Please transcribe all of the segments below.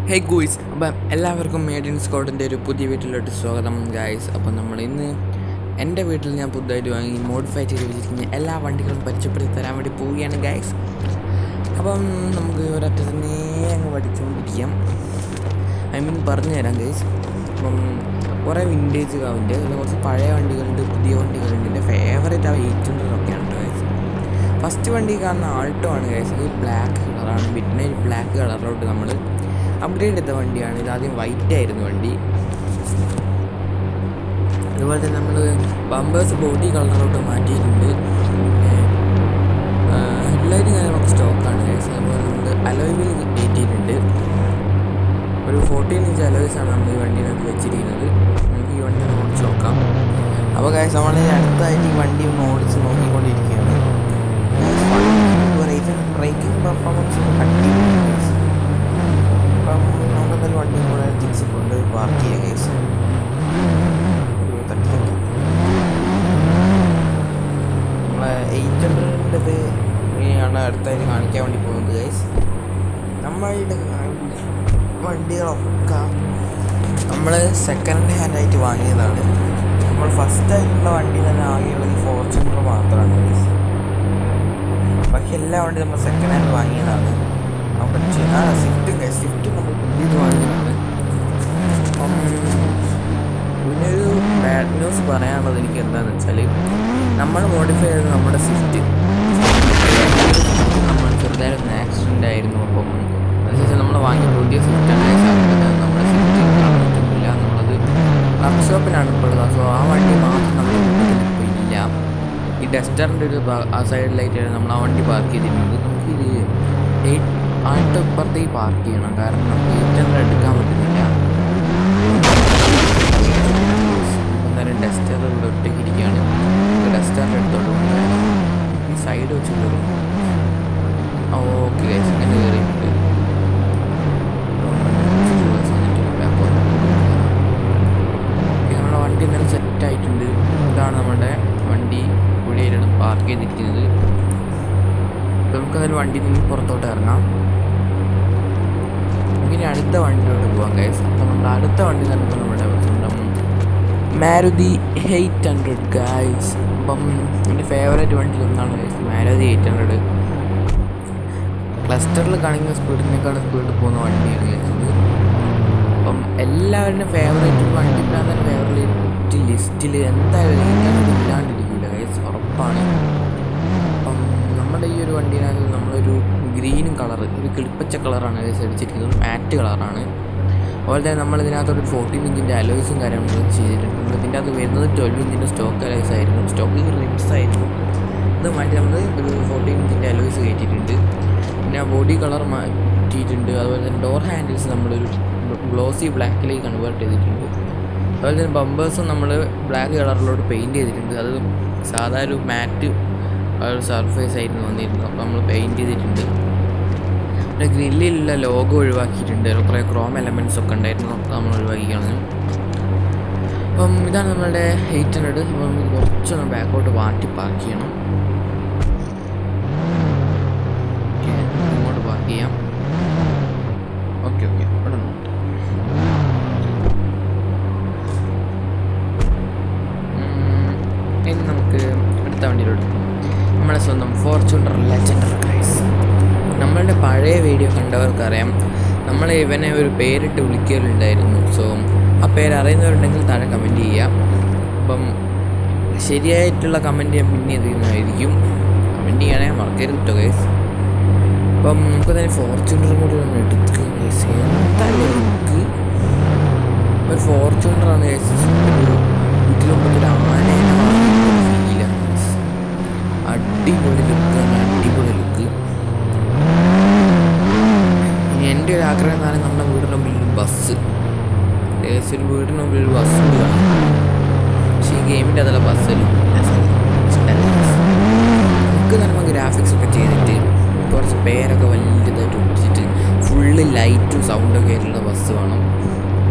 ഹേ guys, അപ്പം എല്ലാവർക്കും made in സ്കോഡിൻ്റെ ഒരു പുതിയ വീട്ടിലോട്ട് സ്വാഗതം ഗായ്സ്. അപ്പം നമ്മൾ ഇന്ന് എൻ്റെ വീട്ടിൽ ഞാൻ പുതുതായിട്ട് വാങ്ങി മോഡിഫൈ ചെയ്ത് വെച്ചിരിക്കുന്ന എല്ലാ വണ്ടികളും പരിചയപ്പെടുത്തി തരാൻ വേണ്ടി പോവുകയാണ് ഗായ്സ്. അപ്പം നമുക്ക് ഒരൊറ്റ തന്നെ അങ്ങ് പഠിച്ചുകൊണ്ടിരിക്കാം. പറഞ്ഞു തരാം ഗായ്സ്. അപ്പം കുറേ വിൻറ്റേജ് കാവിൻ്റെ അതുപോലെ കുറച്ച് പഴയ വണ്ടികളുണ്ട്, പുതിയ വണ്ടികളുണ്ട്. എൻ്റെ ഫേവറേറ്റ് ആ 800 ഗായ്സ്. ഫസ്റ്റ് വണ്ടി കാണുന്ന ആൾട്ടോ ആണ് ഗായ്സ്. ഇത് ബ്ലാക്ക് കളറാണ്, മിഡ്നൈറ്റ് ബ്ലാക്ക് കളറിലോട്ട് നമ്മൾ അപ്ഗ്രേഡ് ചെയ്ത വണ്ടിയാണ്. ഇതാദ്യം വൈറ്റ് ആയിരുന്നു വണ്ടി. അതുപോലെ തന്നെ നമ്മൾ ബമ്പേഴ്സ് ബോഡി കളറിലോട്ട് മാറ്റിയിട്ടുണ്ട്. ഹെഡ്ലൈറ്റ് കാര്യങ്ങളൊക്കെ സ്റ്റോക്കാണ് ഗൈസ്. അതുപോലെ നമ്മൾ അലോയ് വീൽ കയറ്റിയിട്ടുണ്ട്. ഒരു 14 ഇഞ്ച് അലോയ്സാണ് നമ്മൾ ഈ വണ്ടിയിനകത്ത് വെച്ചിരിക്കുന്നത്. നമുക്ക് ഈ വണ്ടി ഒന്ന് ഓടിച്ച് നോക്കാം. അപ്പോൾ ഗൈസ് നമ്മൾ അടുത്തായിട്ട് ഈ വണ്ടി ഒന്ന് ഓടിച്ച് നോക്കിക്കൊണ്ടിരിക്കുകയാണ്. ബ്രേക്കിംഗ് പെർഫോമൻസ് അടിപൊളിയാണ്. അപ്പം നമുക്കെന്തായാലും വണ്ടി കൂടെ തിരിച്ച് കൊണ്ടുപോയി പാർക്ക് ചെയ്യുക കേസ്. നമ്മളെ 800-ൻ്റെത് ആണ് അടുത്തായിട്ട് കാണിക്കാൻ വേണ്ടി പോകുന്നത് ഗൈസ്. നമ്മളുടെ വണ്ടികളൊക്കെ നമ്മൾ സെക്കൻഡ് ഹാൻഡായിട്ട് വാങ്ങിയതാണ്. നമ്മൾ ഫസ്റ്റായിട്ടുള്ള വണ്ടി തന്നെ ആകെയുള്ളത് ഫോർച്യൂണർ മാത്രമാണ് ഗൈസ്. ബാക്കി എല്ലാ വണ്ടി നമ്മൾ സെക്കൻഡ് ഹാൻഡ് വാങ്ങിയതാണ്. അപ്പം സ്വിഫ്റ്റ് നമ്മൾ പുതിയത് വാങ്ങിയതാണ്. അപ്പം പിന്നെ ഒരു ബാഡ് ന്യൂസ് പറയാനുള്ളത് എനിക്ക് എന്താണെന്ന് വെച്ചാൽ, നമ്മൾ മോഡിഫൈ ചെയ്തത് നമ്മുടെ സ്വിഫ്റ്റ് നമ്മൾ ചെറുതായിട്ടൊന്ന് ആക്സിഡൻ്റ് ആയിരുന്നു. അപ്പം അതിനുശേഷം നമ്മൾ വാങ്ങിയ പുതിയ സ്വിഫ്റ്റാണ്. നമ്മുടെ സ്വിഫ്റ്റ് കാണാൻ നമ്മളത് വർക്ക്ഷോപ്പിലാണ് ഇപ്പോൾ ഉള്ളത്. സോ ആ വണ്ടി മാത്രം നമ്മൾ ഇപ്പോൾ ഇല്ല. ഈ ഡസ്റ്ററിൻ്റെ ഒരു ആ സൈഡിലായിട്ടാണ് നമ്മൾ ആ വണ്ടി പാർക്ക് ചെയ്തിരുന്നത്. നമുക്കിത് ആയിട്ട് ഇപ്പുറത്തേക്ക് പാർക്ക് ചെയ്യണം, കാരണം നമുക്ക് 800 എടുക്കാൻ പറ്റുന്നില്ല. എന്തായാലും ഡസ്റ്റർ ഇവിടെ ഒറ്റയ്ക്ക് ഇരിക്കുകയാണ്. ഡസ്റ്ററിൻ്റെ അടുത്തോട്ട് കൊണ്ടുവരാം. ഈ സൈഡ് വെച്ച് കയറും. ഓക്കെ ഗൈസ്, ഇങ്ങനെ കയറിയിട്ടുണ്ട്. നമ്മുടെ വണ്ടി എന്തായാലും സെറ്റായിട്ടുണ്ട്. ഇതാണ് നമ്മുടെ വണ്ടി ഇവിടെയാണ് പാർക്ക് ചെയ്തിരിക്കുന്നത്. നമുക്കതിൽ വണ്ടി നിന്ന് പുറത്തോട്ട് ഇറങ്ങാം. ഇനി അടുത്ത വണ്ടിയിലോട്ട് പോകാം ഗൈസ്. നമ്മുടെ അടുത്ത വണ്ടി തന്നെ നമ്മുടെ സ്വന്തം മാരുതി 800 ഗൈസ്. അപ്പം എൻ്റെ ഫേവറേറ്റ് വണ്ടി ഒന്നാണ് ഗൈസ് മാരുതി 800. ക്ലസ്റ്ററിൽ കാണിക്കുന്ന സ്പീഡിനേക്കാളും സ്പീഡിൽ പോകുന്ന വണ്ടിയാണ് ഗൈസ് ഇത്. അപ്പം എല്ലാവരുടെയും ഫേവറേറ്റ് വണ്ടി തന്നെ ഫേവറേറ്റ് ലിസ്റ്റിൽ എന്തായാലും 800 ഇല്ലാണ്ടിരിക്കില്ല ഗൈസ്, ഉറപ്പാണ്. അപ്പം നമ്മുടെ ഈ ഒരു വണ്ടിയിനകത്ത് നമ്മളൊരു ഗ്രീനും കളർ, ഒരു കിളിപ്പച്ച കളറാണ് ഗൈസ് അടിച്ചിരിക്കുന്നത്, മാറ്റ് കളറാണ്. അതുപോലെ തന്നെ നമ്മളിതിനകത്തൊരു 14 ഇഞ്ചിൻ്റെ അലോയ്സും കാര്യങ്ങളും ചെയ്തിട്ടുണ്ട്. ഇതിൻ്റെ അകത്ത് വരുന്നത് 12 ഇഞ്ചിൻ്റെ സ്റ്റോക്ക് അലോയ്സ് ആയിരുന്നു, സ്റ്റോക്ക് റിംസ് ആയിരുന്നു. ഇത് മാറ്റി നമ്മൾ ഒരു 14 ഇഞ്ചിൻ്റെ അലോയ്സ് കയറ്റിയിട്ടുണ്ട്. പിന്നെ ബോഡി കളർ മാറ്റിയിട്ടുണ്ട്. അതുപോലെ തന്നെ ഡോർ ഹാൻഡിൽസ് നമ്മളൊരു ഗ്ലോസി ബ്ലാക്കിലേക്ക് കൺവേർട്ട് ചെയ്തിട്ടുണ്ട്. അതുപോലെ തന്നെ ബമ്പേഴ്സും നമ്മൾ ബ്ലാക്ക് കളറിലോട്ട് പെയിൻറ്റ് ചെയ്തിട്ടുണ്ട്. അത് സാധാരണ ഒരു മാറ്റ് ഒരു സർഫേസ് ആയിരുന്നു വന്നിരുന്നത്. അപ്പോൾ നമ്മൾ പെയിൻറ്റ് ചെയ്തിട്ടുണ്ട്. പിന്നെ ഗ്രില്ലിലുള്ള ലോഗോ ഒഴിവാക്കിയിട്ടുണ്ട്. കുറേ ക്രോം എലമെൻറ്റ്സ് ഒക്കെ ഉണ്ടായിരുന്നു, അപ്പോൾ നമ്മൾ ഒഴിവാക്കി കളഞ്ഞു. അപ്പം ഇതാണ് നമ്മളുടെ 800. അപ്പോൾ നമുക്ക് കുറച്ചൊന്ന് ബാക്കോട്ട് മാറ്റി പാർക്ക് ചെയ്യണം. ഓക്കെ, ഇങ്ങോട്ട് പാർക്ക് ചെയ്യാം. ഓക്കെ ഇവിടെ ഇനി നമുക്ക് അടുത്ത വണ്ടിയിലോട്ട് നമ്മുടെ സ്വന്തം ഫോർച്യൂണർ ലെജൻഡർ ഗൈസ്. നമ്മളുടെ പഴയ വീഡിയോ കണ്ടവർക്കറിയാം, നമ്മൾ ഇവനെ ഒരു പേരിട്ട് വിളിക്കലുണ്ടായിരുന്നു. സോ ആ പേര് അറിയുന്നവരുണ്ടെങ്കിൽ താഴെ കമൻറ്റ് ചെയ്യാം. അപ്പം ശരിയായിട്ടുള്ള കമൻറ്റ് ഞാൻ പിന്നെ ചെയ്യുന്നതായിരിക്കും. കമൻറ്റ് ചെയ്യാനേ മറക്കരുത് കേട്ടോ ഗൈസ്. അപ്പം നമുക്ക് തന്നെ ഫോർച്യൂണറും കൂടി ഒന്ന് എടുക്കുക ഗൈസ്. എന്തായാലും ലുക്ക് ഒരു ഫോർച്യൂണറാണ് ഗൈസ്. വീട്ടിലൊരു ആനേനെ ഫീലാണ് ഗൈസ്. അടിപൊളി ലുക്കാണ്, അടിപൊളി ലുക്ക്. ഇനി എൻ്റെ ഒരു ആഗ്രഹം എന്ന് പറഞ്ഞാൽ നമ്മുടെ വീടിൻ്റെ മുമ്പിൽ ഒരു ബസ്, ഏകദേശം ഒരു വീടിൻ്റെ മുമ്പിൽ ഒരു ബസ് കാണും. പക്ഷേ ഈ ഗെയിമിൻ്റെ അതല്ല ബസ്സിൽ നമുക്ക് നമ്മൾ ഗ്രാഫിക്സ് ഒക്കെ ചെയ്തിട്ട് കുറച്ച് പേരൊക്കെ വലുതായിട്ട് ഒട്ടിച്ചിട്ട് ഫുള്ള് ലൈറ്റും സൗണ്ടൊക്കെ ആയിട്ടുള്ള ബസ് വേണം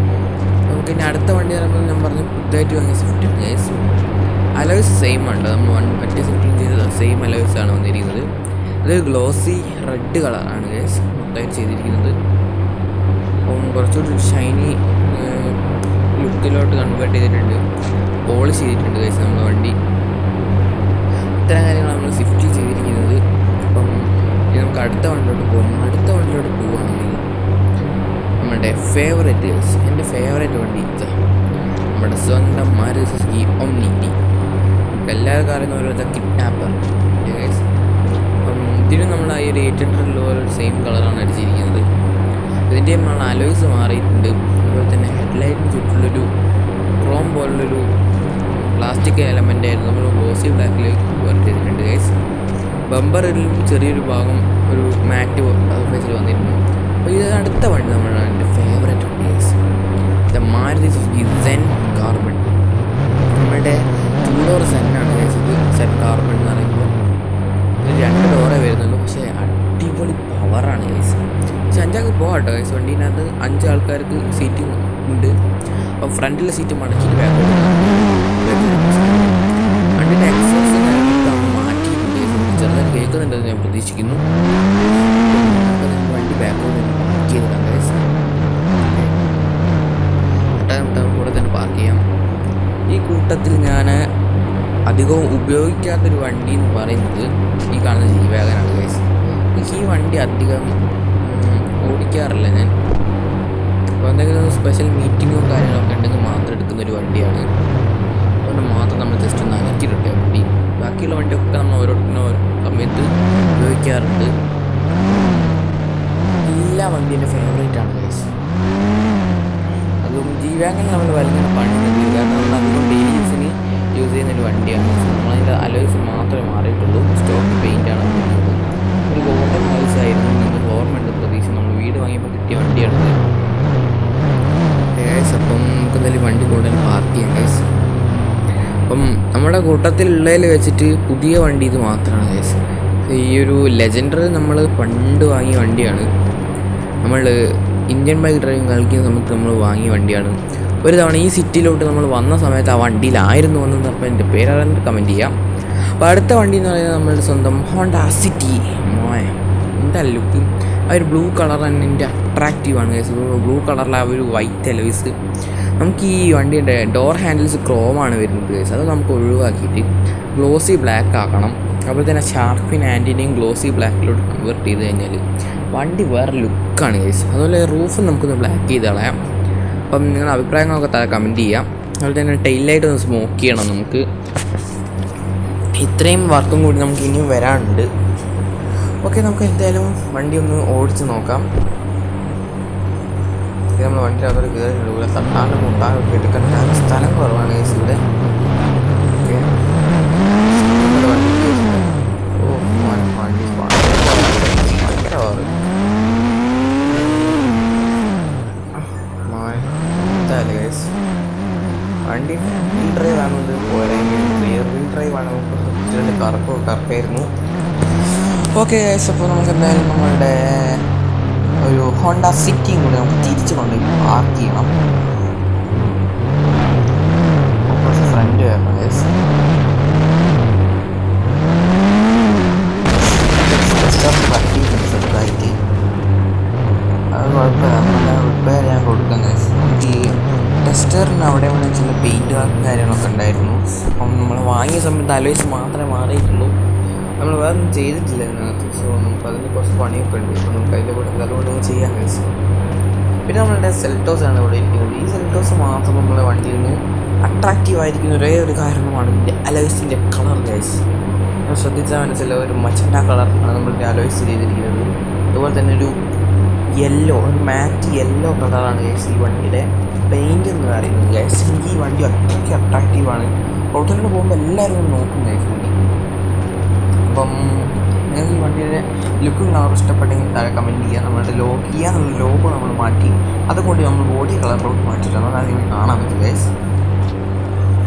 നമുക്ക്. ഇനി അടുത്ത വണ്ടി പറയുമ്പോൾ ഞാൻ പറഞ്ഞു പുതുതായിട്ട് വാങ്ങിയ സ്വിഫ്റ്റ് ഗൈസ്. അലോയ്സ് സെയിം ഉണ്ട്, നമ്മൾ മറ്റേ സ്വിഫ്റ്റിൽ ചെയ്തത് സെയിം അലോയ്സാണ് വന്നിരിക്കുന്നത്. അത് ഗ്ലോസി റെഡ് കളറാണ് ഗൈസ് മൊത്തമായിട്ട് ചെയ്തിരിക്കുന്നത്. അപ്പം കുറച്ചുകൂടി ഷൈനി ലുക്കിലോട്ട് കൺവേർട്ട് ചെയ്തിട്ടുണ്ട്, പോളിഷ് ചെയ്തിട്ടുണ്ട് ഗൈസ് നമ്മുടെ വണ്ടി. ഇത്തരം കാര്യങ്ങൾ നമ്മൾ സ്വിഫ്റ്റിൽ ചെയ്തിരിക്കുന്നത്. അപ്പം ഇനി നമുക്ക് അടുത്ത വണ്ടിയിലോട്ട് പോകും. അടുത്ത വണ്ടിയിലോട്ട് പോവുകയാണെങ്കിൽ നമ്മുടെ ഫേവറേറ്റ് ഗൈസ്, എൻ്റെ ഫേവറേറ്റ് വണ്ടി ഇതാ നമ്മുടെ സ്വന്തം മാരുതി സുസുക്കി ഒമ്നി. എല്ലാവർക്കും അറിയുന്ന പോലെ കിഡ്നാപ്പർ ഗൈസ്. അപ്പം ഇതിനും നമ്മൾ ആ ഒരു 800 പോലെ സെയിം കളറാണ് അടിച്ചിരിക്കുന്നത്. ഇതിൻ്റെ നമ്മൾ അലോയ്സ് മാറിയിട്ടുണ്ട്. അതുപോലെ തന്നെ ഹെഡ്ലൈറ്റിന് ചുറ്റുള്ളൊരു ക്രോം പോലുള്ളൊരു പ്ലാസ്റ്റിക് എലമെൻ്റ് ആയിരുന്നു നമ്മൾ ഗ്ലോസി ബ്ലാക്കിൽ വർക്ക് ചെയ്തിട്ടുണ്ട് ഗൈസ്. ബമ്പറിലും ചെറിയൊരു ഭാഗം ഒരു മാറ്റ് സർഫേസിൽ വന്നിരുന്നു. അപ്പോൾ ഇത് അടുത്ത വണ്ടി നമ്മളാണ് എൻ്റെ ഫേവറേറ്റ് വണ്ടി guys, the Maruti Suzuki Zen carbon. നമ്മുടെ 2 ഡോർ സെന്നാണ് ഗൈസ്. ഇത് സെൻ കാർബൺ എന്ന് പറയുമ്പോൾ ഇത് 2 ഡോറേ വരുന്നുള്ളൂ, പക്ഷേ അടിപൊളി പവറാണ് ഗൈസ്. പക്ഷേ 5 ആൾക്ക് പോകാം കേട്ടോ ഗൈസ്. വണ്ടീനകത്ത് 5 ആൾക്കാർക്ക് സീറ്റിംഗ് ഉണ്ട്. അപ്പോൾ ഫ്രണ്ടിലെ സീറ്റ് മടക്കിയിട്ട് ബാക്കോട്ട് വണ്ടിൻ്റെ എക്സോസ് മാറ്റിയിട്ടുണ്ട്. ചെറുതായി കേൾക്കുന്നുണ്ടെന്ന് ഞാൻ പ്രതീക്ഷിക്കുന്നു. വണ്ടി ബാക്കോട്ട് പാർക്ക് ചെയ്തിടാം ഗൈസ്. കൂടെ തന്നെ പാർക്ക് ചെയ്യാം. ഈ കൂട്ടത്തിൽ ഞാൻ അധികവും ഉപയോഗിക്കാത്തൊരു വണ്ടി എന്ന് പറയുന്നത് ഈ കാണുന്ന ജീവാഗനാണ് ഗൈസ്. ഈ വണ്ടി അധികം ഓടിക്കാറില്ല ഞാൻ. അപ്പോൾ എന്തെങ്കിലും സ്പെഷ്യൽ മീറ്റിങ്ങോ കാര്യങ്ങളൊക്കെ ഉണ്ടെങ്കിൽ മാത്രം എടുക്കുന്നൊരു വണ്ടിയാണ്. അതുകൊണ്ട് മാത്രം നമ്മൾ ജസ്റ്റ് ഒന്ന് അനക്കിയിട്ടെ വണ്ടി. ബാക്കിയുള്ള വണ്ടിയൊക്കെ നമ്മൾ ഓരോരുത്തരും ഓരോ സമയത്ത് ഉപയോഗിക്കാറുണ്ട്. എല്ലാ വണ്ടീൻ്റെ ഫേവറേറ്റാണ് ഗൈസ്. അതും ജീവാഗൻ നമ്മൾ വലിങ്ങനെ പണിയുന്നത് കാരണം നമ്മൾ അധികം ഡെയിലി യൂസിന് യൂസ് ചെയ്യുന്നൊരു വണ്ടിയാണ്. നമ്മളതിൻ്റെ അലോയ്സ് മാത്രമേ മാറിയിട്ടുള്ളൂ. സ്റ്റോക്ക് പെയിൻ്റാണ് വരുന്നത്. ഒരു ഗോൾഡൻ ഹൗസ് ആയിരുന്നു നമുക്ക് ഓർമ്മയുണ്ട് പ്രതീക്ഷ. നമ്മൾ വീട് വാങ്ങിയപ്പോൾ കിട്ടിയ വണ്ടിയാണത് ഗൈസ്. അപ്പം നമുക്ക് എന്തായാലും വണ്ടി കൂടുതൽ പാർക്ക് ചെയ്യാം ഗൈസ്. അപ്പം നമ്മുടെ കൂട്ടത്തിലുള്ളതിൽ വെച്ചിട്ട് പുതിയ വണ്ടി ഇത് മാത്രമാണ് ഗൈസ്. ഈ ഒരു ലെജൻഡർ നമ്മൾ പണ്ട് വാങ്ങിയ വണ്ടിയാണ്. നമ്മൾ ഇന്ത്യൻ ബൈക്ക് ഡ്രൈവിംഗ് കളിക്കുന്ന സമയത്ത് നമ്മൾ വാങ്ങിയ വണ്ടിയാണ്. ഒരു തവണ ഈ സിറ്റിയിലോട്ട് നമ്മൾ വന്ന സമയത്ത് ആ വണ്ടിയിലായിരുന്നു വന്നത്. അപ്പോൾ എൻ്റെ പേരറിഞ്ഞിട്ട് കമൻറ്റ് ചെയ്യാം. അപ്പോൾ അടുത്ത വണ്ടി എന്ന് പറയുന്നത് നമ്മളുടെ സ്വന്തം ഹോണ്ട സിറ്റി. എന്താ ലുക്ക്, ആ ഒരു ബ്ലൂ കളർ തന്നെ എൻ്റെ അട്രാക്റ്റീവാണ് ഗൈസ്. ബ്ലൂ കളറിലെ ആ ഒരു വൈറ്റ് എലവീസ്. നമുക്ക് ഈ വണ്ടിയുടെ ഡോർ ഹാൻഡിൽസ് ക്രോമാണ് വരുന്നത് ഗൈസ്. അത് നമുക്ക് ഒഴിവാക്കിയിട്ട് ഗ്ലോസി ബ്ലാക്ക് ആക്കണം. അതുപോലെ തന്നെ ഷാർപ്പിൻ ആൻറ്റിനെയും ഗ്ലോസി ബ്ലാക്കിലോട്ട് കൺവേർട്ട് ചെയ്ത് കഴിഞ്ഞാൽ വണ്ടി വേറെ ലുക്കാണ് ഗൈസ്. അതുപോലെ റൂഫ് നമുക്കൊന്ന് ബ്ലാക്ക് ചെയ്ത് കളയാം. അപ്പം നിങ്ങളുടെ അഭിപ്രായങ്ങളൊക്കെ താഴെ കമൻറ്റ് ചെയ്യാം. അതുപോലെ തന്നെ ടെയിൽ ലൈറ്റ് ഒന്ന് സ്മോക്ക് ചെയ്യണം നമുക്ക്. ഇത്രയും വർക്കും കൂടി നമുക്ക് ഇനിയും വരാനുണ്ട്. ഓക്കെ, നമുക്ക് എന്തായാലും വണ്ടി ഒന്ന് ഓടിച്ച് നോക്കാം. ഇത് നമ്മൾ വണ്ടിയിൽ അതൊരു കയറിയിട്ടില്ല. തട്ടാണ്ട് മുട്ടാണ്ട് എടുക്കേണ്ട സ്ഥലം കുറവാണ് ഗൈസ് ഇവിടെ. ഓക്കെ, വണ്ടി വീൽ ഡ്രൈവ് ആണത് പോരെങ്കിൽ റിയർ വീൽ ഡ്രൈവ് ആണ്. കറക്കായിരുന്നു. ഓക്കെ ഗൈസ്, അപ്പോൾ നമുക്ക് എന്തായാലും നമ്മളുടെ ഒരു ഹോണ്ട സിറ്റിയും കൂടി നമുക്ക് തിരിച്ച് കൊണ്ടുപോയി പാർക്ക് ചെയ്യണം. ഫ്രണ്ട് വരണം ഗൈസ്. ചെറുതായിട്ട് അത് കുഴപ്പമില്ല, നല്ല റിപ്പയർ ചെയ്യാൻ കൊടുക്കാം ഗൈസ്. നമുക്ക് ഈ ടെസ്റ്ററിന് അവിടെ ഇവിടെ ചില പെയിൻറ്റ് വർക്കും കാര്യങ്ങളൊക്കെ ഉണ്ടായിരുന്നു. അപ്പം നമ്മൾ വാങ്ങിയ സമയത്ത് അലോയ്സ് മാത്രമേ മാറിയിട്ടുള്ളൂ. നമ്മൾ വേറെ ഒന്നും ചെയ്തിട്ടില്ല ഇതിനകത്ത്. സോ നമുക്ക് അതിന് കുറച്ച് പണിയൊക്കെ ഉണ്ട്. അപ്പോൾ നമുക്ക് അതിൻ്റെ കൂടെ അതുകൊണ്ട് ചെയ്യാൻ കഴിച്ചു. പിന്നെ നമ്മളുടെ സെൽറ്റോസാണ് ഇവിടെ ഇരിക്കുന്നത്. ഈ സെൽറ്റോസ് മാത്രം നമ്മളെ വണ്ടിയിൽ നിന്ന് അട്രാക്റ്റീവ് ആയിരിക്കുന്ന ഒരേ ഒരു കാരണമാണ് ഇതിൻ്റെ അലോയ്സിൻ്റെ കളർ ഗൈസ്. നമ്മൾ ശ്രദ്ധിച്ചാൽ മനസ്സിലാവും, ഒരു മച്ചണ്ട കളറാണ് നമ്മളുടെ അലോയ്സ് ചെയ്തിരിക്കുന്നത്. അതുപോലെ തന്നെ ഒരു യെല്ലോ, ഒരു മാറ്റ് യെല്ലോ കളറാണ് ഗൈസ് ഈ വണ്ടിയുടെ പെയിൻറ്റ് എന്ന് പറയുന്നത് ഗൈസ്. എനിക്ക് ഈ വണ്ടി അത്രയ്ക്ക് അട്രാക്റ്റീവാണ്. പുറത്തോട്ട് പോകുമ്പോൾ എല്ലാവരും നോക്കും ഗൈസ് വണ്ടി. അപ്പം നിങ്ങൾക്ക് ഈ വണ്ടിയുടെ ലുക്കും കളർ ഇഷ്ടപ്പെട്ടെങ്കിൽ താഴെ കമൻറ്റ് ചെയ്യുക. നമ്മളുടെ കിയ എന്നുള്ള ലോഗോ നമ്മൾ മാറ്റി, അതുകൊണ്ട് നമ്മൾ ബോഡി കളറിലോട്ട് മാറ്റിയിട്ടാണ്. അതാണ് നിങ്ങൾ കാണാൻ പറ്റും ഗൈസ്.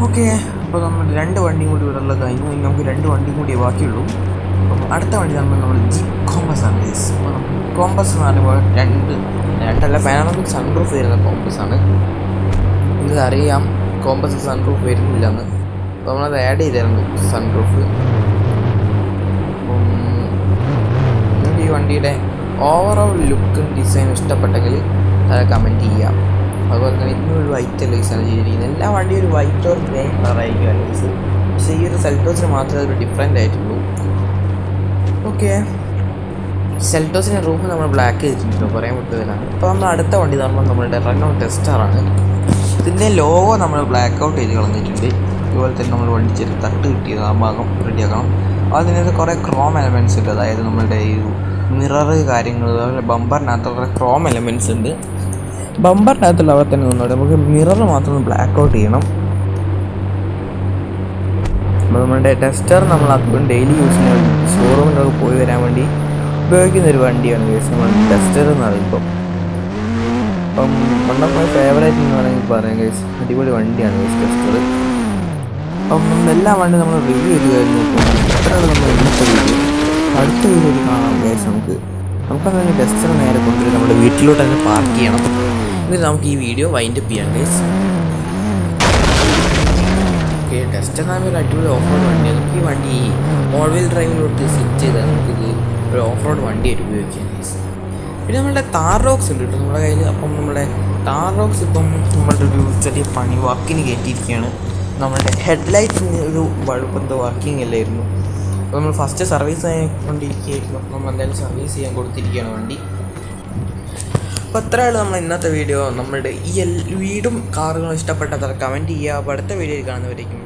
ഓക്കെ, അപ്പോൾ നമ്മൾ 2 വണ്ടിയും കൂടി ഇവിടെ ഉള്ളത് കഴിഞ്ഞു. ഇനി നമുക്ക് 2 വണ്ടിയും കൂടി ബാക്കിയുള്ളൂ. അപ്പം അടുത്ത വണ്ടി നമ്മൾ ജീപ്പ് കോമ്പസ് ആണ് ഗൈസ്. അപ്പോൾ കോമ്പസ് എന്ന് പറയുമ്പോൾ രണ്ടല്ല പാനോറാമിക് സൺറൂഫ് വരുന്ന കോമ്പസാണ്. നിങ്ങൾക്ക് അറിയാം കോമ്പസ് സൺറൂഫ് വരുന്നില്ല എന്ന്. അപ്പോൾ നമ്മളത് ആഡ് ചെയ്തായിരുന്നു സൺറൂഫ്. അപ്പം നിങ്ങൾക്ക് ഈ വണ്ടിയുടെ ഓവറോൾ ലുക്കും ഡിസൈനും ഇഷ്ടപ്പെട്ടെങ്കിൽ അത് കമൻറ്റ് ചെയ്യാം. അതുപോലെ തന്നെ ഇതിനൊരു വൈറ്റ് ലൈസാണ് ചെയ്തിരിക്കുന്നത്. എല്ലാ വണ്ടിയും ഒരു വൈറ്റ് ഓർ ഗ്രേ കളറായിരിക്കും ലൈസ്. പക്ഷേ ഈ ഒരു സെൽറ്റോസിന് മാത്രമേ അതൊരു ഡിഫറെൻ്റ് ആയിട്ടുള്ളൂ. ഓക്കെ, സെൽറ്റോസിൻ്റെ റൂഫ് നമ്മൾ ബ്ലാക്ക് ചെയ്തിട്ടുണ്ടോ പറയാൻ വിട്ടതിലാണ്. ഇപ്പോൾ നമ്മൾ അടുത്ത വണ്ടി എന്ന് പറയുമ്പോൾ നമ്മളുടെ റെനോ ടെസ്റ്ററാണ്. ഇതിൻ്റെ ലോഗോ നമ്മൾ ബ്ലാക്ക് ഔട്ട് ചെയ്ത് കളഞ്ഞിട്ടുണ്ട്. അതുപോലെ തന്നെ നമ്മൾ വണ്ടി ചെറിയ തട്ട് കിട്ടിയത് ആ ഭാഗം റെഡിയാക്കണം. അതിനകത്ത് കുറേ ക്രോം എലമെൻറ്റ്സ് ഉണ്ട്. അതായത് നമ്മളുടെ ഈ മിററ് കാര്യങ്ങൾ, അതുപോലെ ബമ്പറിനകത്ത് കുറേ ക്രോം എലമെൻറ്റ്സ് ഉണ്ട്. ബമ്പറിനകത്തുള്ള അവിടെ തന്നെ നിന്നോട്ടെ, നമുക്ക് മിറർ മാത്രം ഒന്ന് ബ്ലാക്ക് ഔട്ട് ചെയ്യണം. അപ്പോൾ നമ്മളുടെ ടെസ്റ്റർ നമ്മൾ അധികം ഡെയിലി യൂസിന് വേണ്ടി ഷോറൂമിലൊക്കെ പോയി വരാൻ വേണ്ടി ഉപയോഗിക്കുന്നൊരു വണ്ടിയാണ് ഗൈസ് നമ്മൾ ടെസ്റ്റർ എന്ന് പറയുമ്പോൾ. അപ്പം വൺ ഓഫ് മൈ ഫേവറേറ്റ് എന്ന് വേണമെങ്കിൽ പറയാം ഗൈസ്. അടിപൊളി വണ്ടിയാണ് ഗൈസ് ടെസ്റ്റർ. അപ്പം എല്ലാ വണ്ടിയും നമ്മൾ റിവ്യൂ ചെയ്ത് കഴിഞ്ഞു. അത്രയാണ് നമ്മൾ ഇന്നത്തെ വീഡിയോ. അടുത്ത വീഡിയോയിൽ കാണാം ഗൈസ്. നമുക്കങ്ങനെ ടെസ്റ്റർ നേരെ കൊണ്ടുവരും നമ്മുടെ വീട്ടിലോട്ട് തന്നെ പാർക്ക് ചെയ്യണം. എന്നിട്ട് നമുക്ക് ഈ വീഡിയോ വൈൻഡപ്പ് ചെയ്യാം ഗൈസ്. ഓക്കെ, ടെസ്റ്റർ എന്ന് പറയുമ്പോൾ ഒരു അടിപൊളി ഓഫ് റോഡ് വണ്ടിയാണ്. നമുക്ക് ഈ വണ്ടി ഓൾ വീൽ ഡ്രൈവിലോട്ട് സെറ്റ് ചെയ്താൽ നമുക്കിത് ഒരു ഓഫ് റോഡ് വണ്ടിയായിട്ട് ഉപയോഗിക്കാം ഗൈസ്. പിന്നെ നമ്മളുടെ താർ റോക്സ് ഉണ്ട് കേട്ടോ നമ്മുടെ കയ്യിൽ. അപ്പം നമ്മുടെ താർ റോക്സ് ഇപ്പം നമ്മളുടെ ഒരു ചെറിയ പണി വർക്കിന് കയറ്റിയിരിക്കുകയാണ്. നമ്മളുടെ ഹെഡ്ലൈറ്റിന് ഒരു ബൾബ് എന്തോ വർക്കിംഗ് അല്ലായിരുന്നു. അപ്പോൾ നമ്മൾ ഫസ്റ്റ് സർവീസ് ആയിക്കൊണ്ടിരിക്കുകയായിരുന്നു. അപ്പോൾ നമ്മൾ എന്തായാലും സർവീസ് ചെയ്യാൻ കൊടുത്തിരിക്കുകയാണ് വണ്ടി. അപ്പോൾ അത്രയാണ് നമ്മൾ ഇന്നത്തെ വീഡിയോ. നമ്മളുടെ ഈ വീടും കാറുകളും ഇഷ്ടപ്പെട്ടത്ര കമൻറ്റ് ചെയ്യുക. അപ്പോൾ അടുത്ത വീഡിയോയിൽ കാണുന്നവരേക്കും